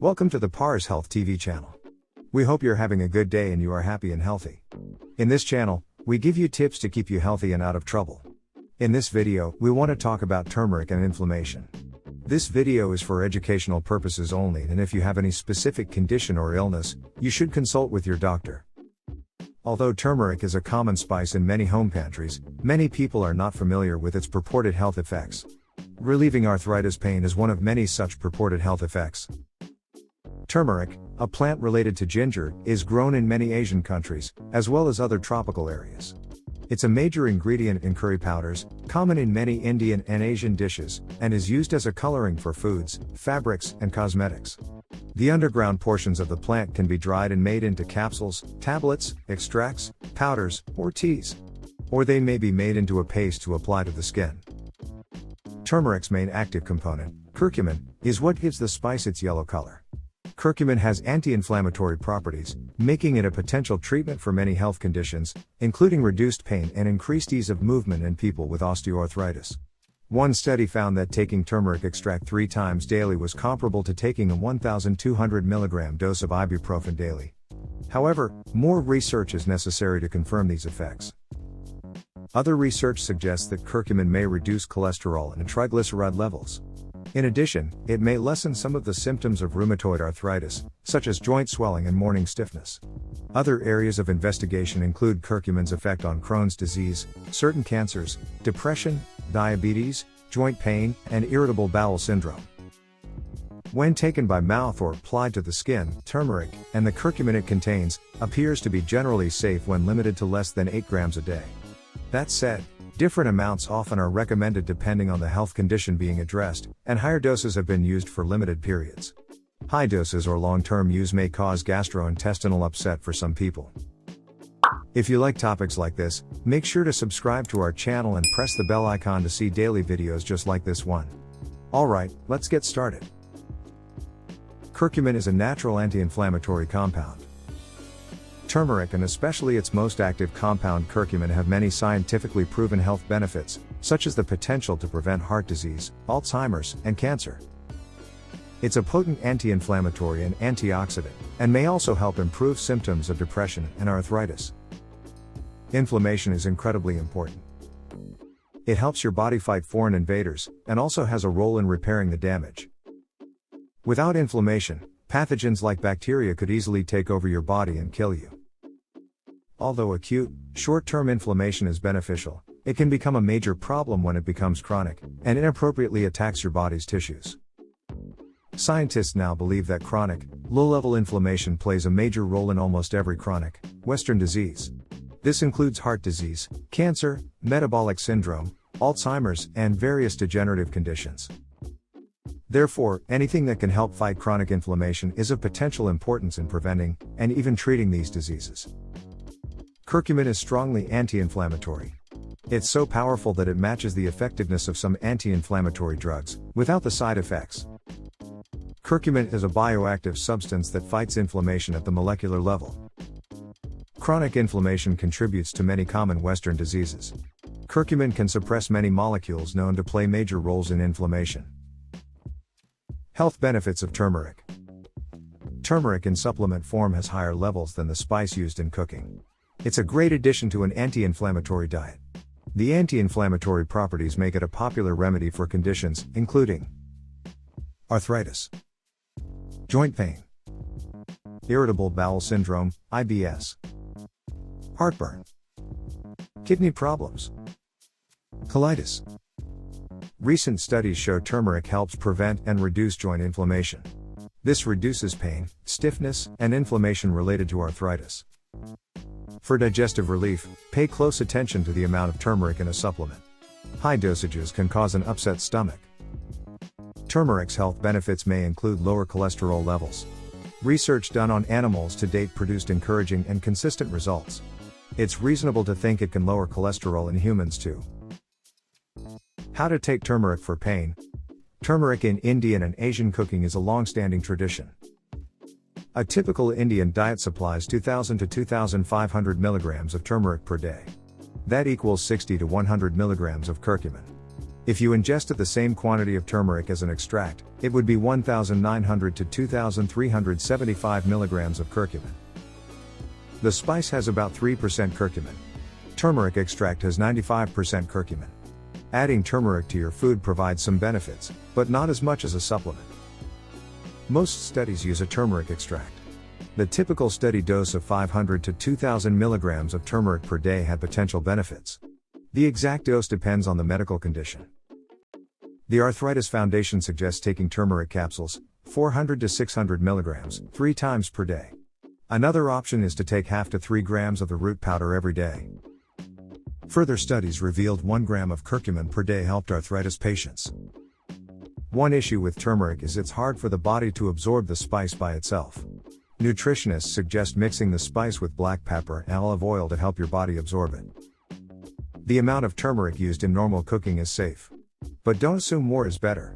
Welcome to the PARS Health TV channel. We hope you're having a good day and you are happy and healthy. In this channel, we give you tips to keep you healthy and out of trouble. In this video, we want to talk about turmeric and inflammation. This video is for educational purposes only, and if you have any specific condition or illness, you should consult with your doctor. Although turmeric is a common spice in many home pantries, many people are not familiar with its purported health effects. Relieving arthritis pain is one of many such purported health effects. Turmeric, a plant related to ginger, is grown in many Asian countries, as well as other tropical areas. It's a major ingredient in curry powders, common in many Indian and Asian dishes, and is used as a coloring for foods, fabrics, and cosmetics. The underground portions of the plant can be dried and made into capsules, tablets, extracts, powders, or teas. Or they may be made into a paste to apply to the skin. Turmeric's main active component, curcumin, is what gives the spice its yellow color. Curcumin has anti-inflammatory properties, making it a potential treatment for many health conditions, including reduced pain and increased ease of movement in people with osteoarthritis. One study found that taking turmeric extract 3 times daily was comparable to taking a 1,200 mg dose of ibuprofen daily. However, more research is necessary to confirm these effects. Other research suggests that curcumin may reduce cholesterol and triglyceride levels. In addition, it may lessen some of the symptoms of rheumatoid arthritis, such as joint swelling and morning stiffness. Other areas of investigation include curcumin's effect on Crohn's disease, certain cancers, depression, diabetes, joint pain, and irritable bowel syndrome. When taken by mouth or applied to the skin, turmeric, and the curcumin it contains, appears to be generally safe when limited to less than 8 grams a day. That said, different amounts often are recommended depending on the health condition being addressed, and higher doses have been used for limited periods. High doses or long-term use may cause gastrointestinal upset for some people. If you like topics like this, make sure to subscribe to our channel and press the bell icon to see daily videos just like this one. Alright, let's get started. Curcumin is a natural anti-inflammatory compound. Turmeric and especially its most active compound curcumin have many scientifically proven health benefits, such as the potential to prevent heart disease, Alzheimer's, and cancer. It's a potent anti-inflammatory and antioxidant, and may also help improve symptoms of depression and arthritis. Inflammation is incredibly important. It helps your body fight foreign invaders, and also has a role in repairing the damage. Without inflammation, pathogens like bacteria could easily take over your body and kill you. Although acute, short-term inflammation is beneficial, it can become a major problem when it becomes chronic, and inappropriately attacks your body's tissues. Scientists now believe that chronic, low-level inflammation plays a major role in almost every chronic, Western disease. This includes heart disease, cancer, metabolic syndrome, Alzheimer's, and various degenerative conditions. Therefore, anything that can help fight chronic inflammation is of potential importance in preventing, and even treating these diseases. Curcumin is strongly anti-inflammatory. It's so powerful that it matches the effectiveness of some anti-inflammatory drugs, without the side effects. Curcumin is a bioactive substance that fights inflammation at the molecular level. Chronic inflammation contributes to many common Western diseases. Curcumin can suppress many molecules known to play major roles in inflammation. Health benefits of turmeric. Turmeric in supplement form has higher levels than the spice used in cooking. It's a great addition to an anti-inflammatory diet. The anti-inflammatory properties make it a popular remedy for conditions, including arthritis, joint pain, irritable bowel syndrome, IBS, heartburn, kidney problems, colitis. Recent studies show turmeric helps prevent and reduce joint inflammation. This reduces pain, stiffness, and inflammation related to arthritis. For digestive relief, pay close attention to the amount of turmeric in a supplement. High dosages can cause an upset stomach. Turmeric's health benefits may include lower cholesterol levels. Research done on animals to date produced encouraging and consistent results. It's reasonable to think it can lower cholesterol in humans too. How to take turmeric for pain. Turmeric in Indian and Asian cooking is a long-standing tradition. A typical Indian diet supplies 2,000 to 2,500 milligrams of turmeric per day. That equals 60 to 100 milligrams of curcumin. If you ingested the same quantity of turmeric as an extract, it would be 1,900 to 2,375 milligrams of curcumin. The spice has about 3% curcumin. Turmeric extract has 95% curcumin. Adding turmeric to your food provides some benefits, but not as much as a supplement. Most studies use a turmeric extract. The typical study dose of 500 to 2,000 milligrams of turmeric per day had potential benefits. The exact dose depends on the medical condition. The Arthritis Foundation suggests taking turmeric capsules, 400 to 600 milligrams, 3 times per day. Another option is to take half to 3 grams of the root powder every day. Further studies revealed 1 gram of curcumin per day helped arthritis patients. One issue with turmeric is it's hard for the body to absorb the spice by itself. Nutritionists suggest mixing the spice with black pepper and olive oil to help your body absorb it. The amount of turmeric used in normal cooking is safe. But don't assume more is better.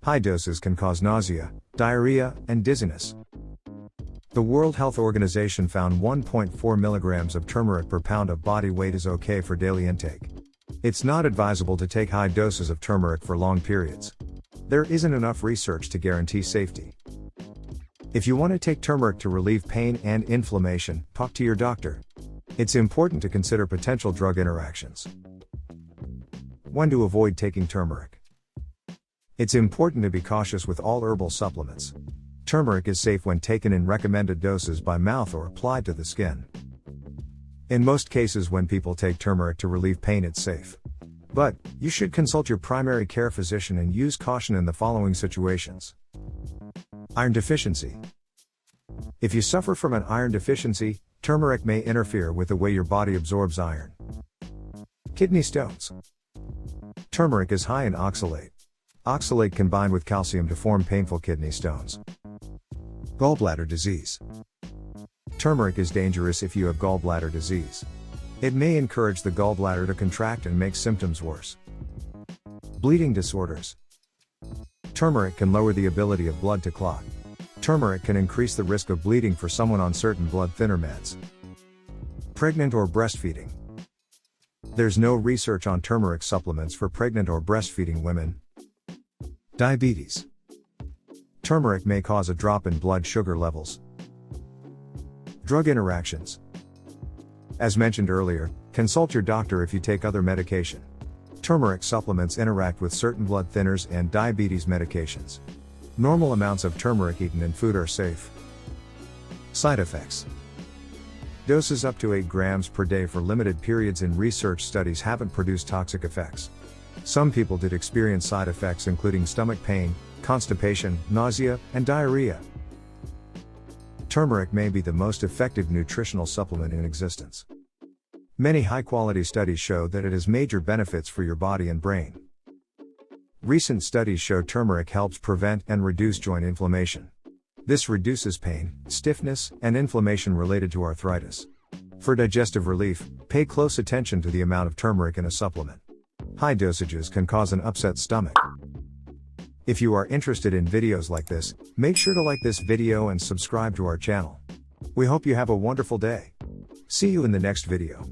High doses can cause nausea, diarrhea, and dizziness. The World Health Organization found 1.4 milligrams of turmeric per pound of body weight is okay for daily intake. It's not advisable to take high doses of turmeric for long periods. There isn't enough research to guarantee safety. If you want to take turmeric to relieve pain and inflammation, talk to your doctor. It's important to consider potential drug interactions. When to avoid taking turmeric. It's important to be cautious with all herbal supplements. Turmeric is safe when taken in recommended doses by mouth or applied to the skin. In most cases, when people take turmeric to relieve pain, it's safe. But, you should consult your primary care physician and use caution in the following situations. Iron deficiency. If you suffer from an iron deficiency, turmeric may interfere with the way your body absorbs iron. Kidney stones. Turmeric is high in oxalate. Oxalate can bind with calcium to form painful kidney stones. Gallbladder disease. Turmeric is dangerous if you have gallbladder disease. It may encourage the gallbladder to contract and make symptoms worse. Bleeding disorders. Turmeric can lower the ability of blood to clot. Turmeric can increase the risk of bleeding for someone on certain blood thinner meds. Pregnant or breastfeeding. There's no research on turmeric supplements for pregnant or breastfeeding women. Diabetes. Turmeric may cause a drop in blood sugar levels. Drug interactions. As mentioned earlier, consult your doctor if you take other medication. Turmeric supplements interact with certain blood thinners and diabetes medications. Normal amounts of turmeric eaten in food are safe. Side effects. Doses up to 8 grams per day for limited periods in research studies haven't produced toxic effects. Some people did experience side effects including stomach pain, constipation, nausea, and diarrhea. Turmeric may be the most effective nutritional supplement in existence. Many high-quality studies show that it has major benefits for your body and brain. Recent studies show turmeric helps prevent and reduce joint inflammation. This reduces pain, stiffness, and inflammation related to arthritis. For digestive relief, pay close attention to the amount of turmeric in a supplement. High dosages can cause an upset stomach. If you are interested in videos like this, make sure to like this video and subscribe to our channel. We hope you have a wonderful day. See you in the next video.